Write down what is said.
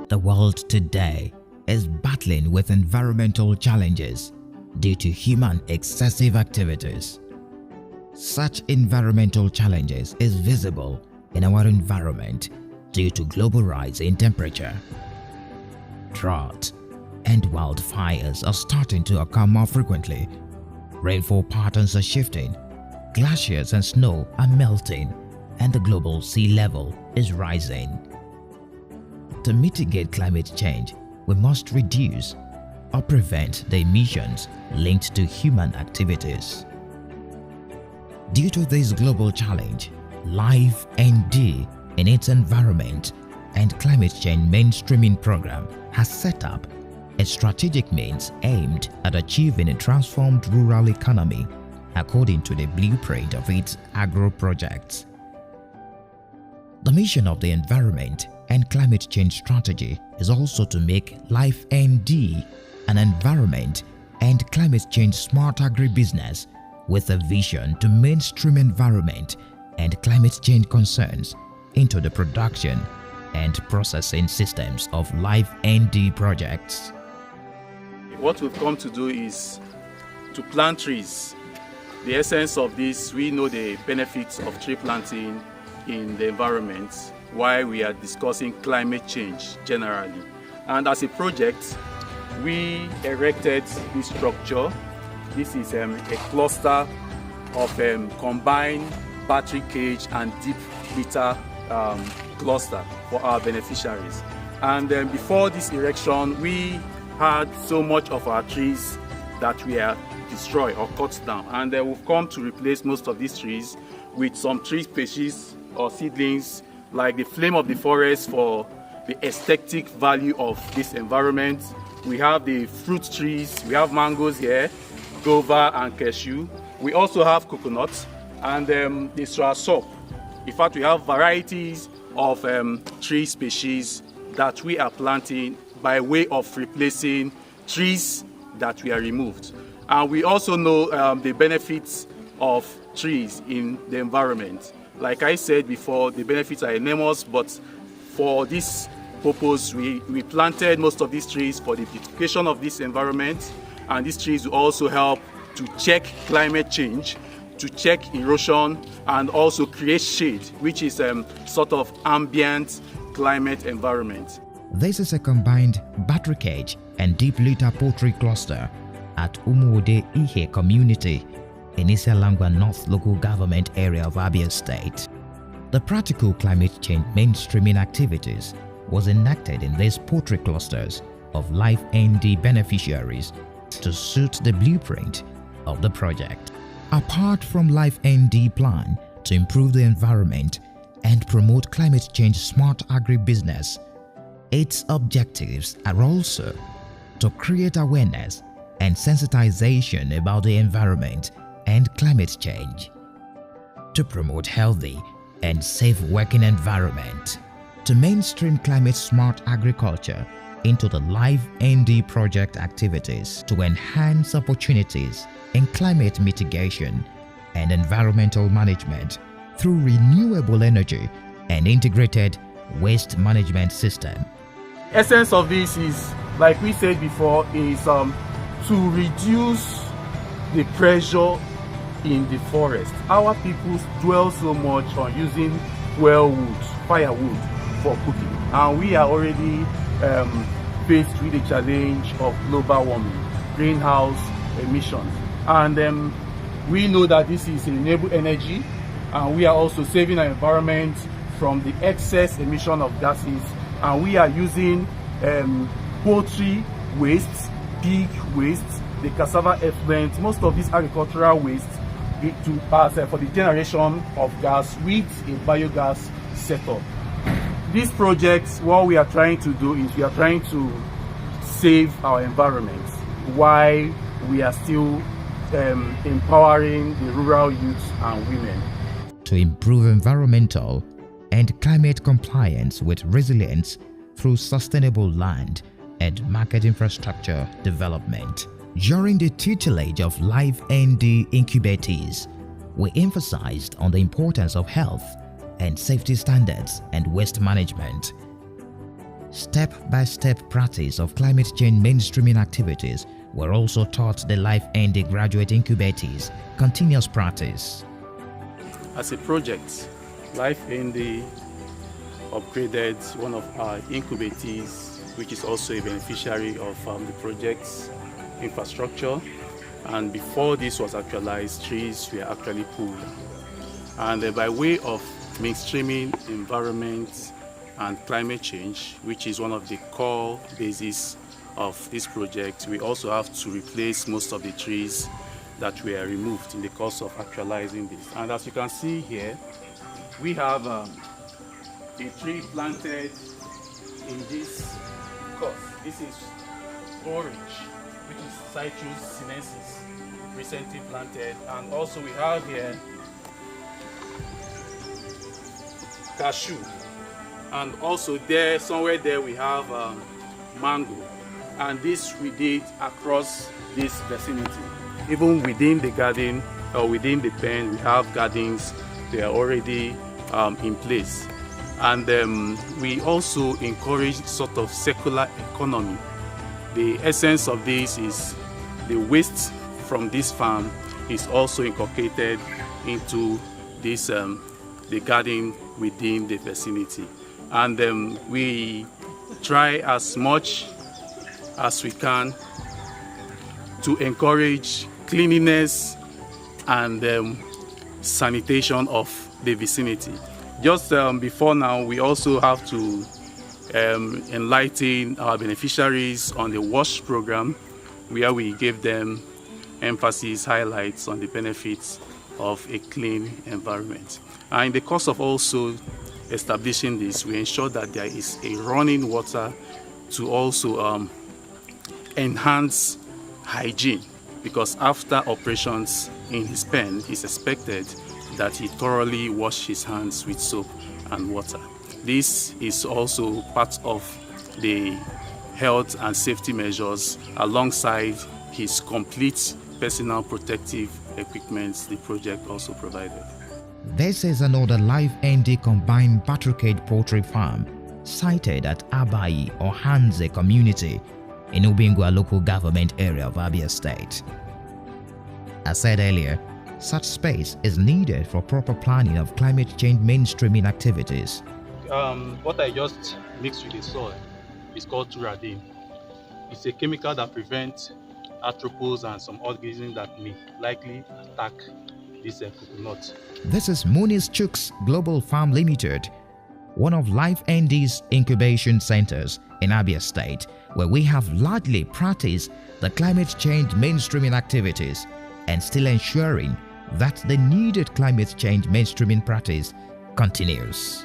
The world today is battling with environmental challenges due to human excessive activities. Such environmental challenges is visible in our environment due to global rise in temperature. Drought and wildfires are starting to occur more frequently. Rainfall patterns are shifting, glaciers and snow are melting, and the global sea level is rising. To mitigate climate change, we must reduce or prevent the emissions linked to human activities. Due to this global challenge, Life ND in its environment and climate change mainstreaming program has set up a strategic means aimed at achieving a transformed rural economy according to the blueprint of its agro projects. The mission of the environment and climate change strategy is also to make Life ND an environment and climate change smart agribusiness with a vision to mainstream environment and climate change concerns into the production and processing systems of Life ND projects. What we've come to do is to plant trees. The essence of this, we know the benefits of tree planting in the environment while we are discussing climate change generally. And as a project, we erected this structure. This is a cluster of combined battery cage and deep litter cluster for our beneficiaries. And before this erection, we had so much of our trees that we are destroyed or cut down, and we've come to replace most of these trees with some tree species or seedlings like the flame of the forest for the aesthetic value of this environment. We have the fruit trees, we have mangoes here, guava and cashew. We also have coconuts and the soursop. In fact, we have varieties of tree species that we are planting by way of replacing trees that we are removed. And we also know the benefits of trees in the environment. Like I said before, the benefits are enormous, but for this purpose, we planted most of these trees for the beautification of this environment, and these trees will also help to check climate change, to check erosion, and also create shade, which is sort of ambient climate environment. This is a combined battery cage and deep litter poultry cluster at Umuode Ihe community in Isialangwa North local government area of Abia State. The practical climate change mainstreaming activities was enacted in these poultry clusters of Life ND beneficiaries to suit the blueprint of the project. Apart from Life ND plan to improve the environment and promote climate change smart agribusiness, its objectives are also to create awareness and sensitization about the environment and climate change, to promote healthy and safe working environment, to mainstream climate smart agriculture into the Life ND project activities, to enhance opportunities in climate mitigation and environmental management through renewable energy and integrated waste management system. Essence of this is, like we said before, is to reduce the pressure in the forest. Our people dwell so much on using firewood for cooking, and we are already faced with the challenge of global warming, greenhouse emissions, and we know that this is renewable energy, and we are also saving our environment from the excess emission of gases, and we are using poultry wastes, pig wastes, the cassava effluent, most of these agricultural wastes to pass for the generation of gas with a biogas setup. This project, what we are trying to do is we are trying to save our environment while we are still empowering the rural youth and women. To improve environmental and climate compliance with resilience through sustainable land and market infrastructure development. During the tutelage of Life ND incubators, we emphasized on the importance of health and safety standards and waste management. Step-by-step practice of climate change mainstreaming activities were also taught the Life-ND graduate incubatees continuous practice. As a project, Life-ND upgraded one of our incubatees, which is also a beneficiary of the project's infrastructure. And before this was actualized, trees were actually pulled. And by way of mainstreaming environment and climate change, which is one of the core bases of this project, we also have to replace most of the trees that were removed in the course of actualizing this. And as you can see here, we have a tree planted in this course. This is orange, which is Citrus sinensis, recently planted. And also we have here cashew. And also there, somewhere there, we have mango. And this we did across this vicinity. Even within the garden or within the pen, we have gardens. They are already in place. And we also encourage sort of circular economy. The essence of this is the waste from this farm is also inculcated into this the garden within the vicinity. And we try as much as we can to encourage cleanliness and sanitation of the vicinity. Just before now, we also have to enlighten our beneficiaries on the WASH program, where we gave them emphasis, highlights on the benefits of a clean environment. And in the course of also establishing this, we ensure that there is a running water to also enhance hygiene, because after operations in his pen, it's expected that he thoroughly wash his hands with soap and water. This is also part of the health and safety measures alongside his complete personal protective equipment the project also provided. This is another Life-ND combined barricade poultry farm sited at Abai or Hanze community in Ubingwa local government area of Abia State. As said earlier, such space is needed for proper planning of climate change mainstreaming activities. What I just mixed with the soil is called Turadin. It's a chemical that prevents arthropods and some organisms that may likely attack this coconut. This is Munis Chooks Global Farm Limited, one of Life-ND's incubation centers in Abia State, where we have largely practiced the climate change mainstreaming activities and still ensuring that the needed climate change mainstreaming practice continues.